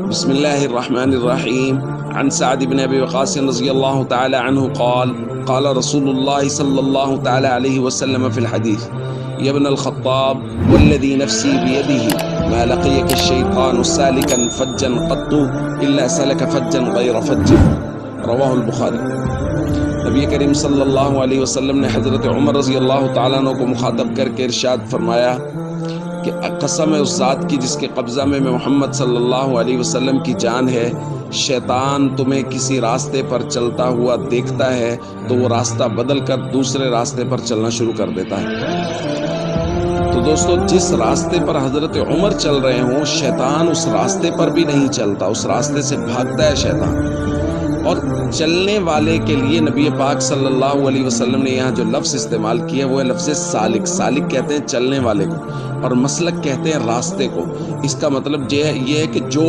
بسم الله الرحمن الرحيم. عن سعد بن أبي وقاص رضي الله تعالى عنه قال قال رسول الله صلى الله تعالى عليه وسلم في الحديث: يا ابن الخطاب والذي نفسي بيده ما لقيك الشيطان سالكا فجا قط إلا سلك فجا غير فج. رواہ البخاری۔ نبی کریم صلی اللہ علیہ وسلم نے حضرت عمر رضی اللہ تعالیٰ عنہ کو مخاطب کر کے ارشاد فرمایا کہ قسم ہے اس ذات کی جس کے قبضہ میں محمد صلی اللہ علیہ وسلم کی جان ہے، شیطان تمہیں کسی راستے پر چلتا ہوا دیکھتا ہے تو وہ راستہ بدل کر دوسرے راستے پر چلنا شروع کر دیتا ہے۔ تو دوستو، جس راستے پر حضرت عمر چل رہے ہوں، شیطان اس راستے پر بھی نہیں چلتا، اس راستے سے بھاگتا ہے شیطان۔ اور چلنے والے کے لیے نبی پاک صلی اللہ علیہ وسلم نے یہاں جو لفظ استعمال کیا وہ ہے لفظ سالک۔ سالک کہتے ہیں چلنے والے کو، اور مسلک کہتے ہیں راستے کو۔ اس کا مطلب یہ ہے کہ جو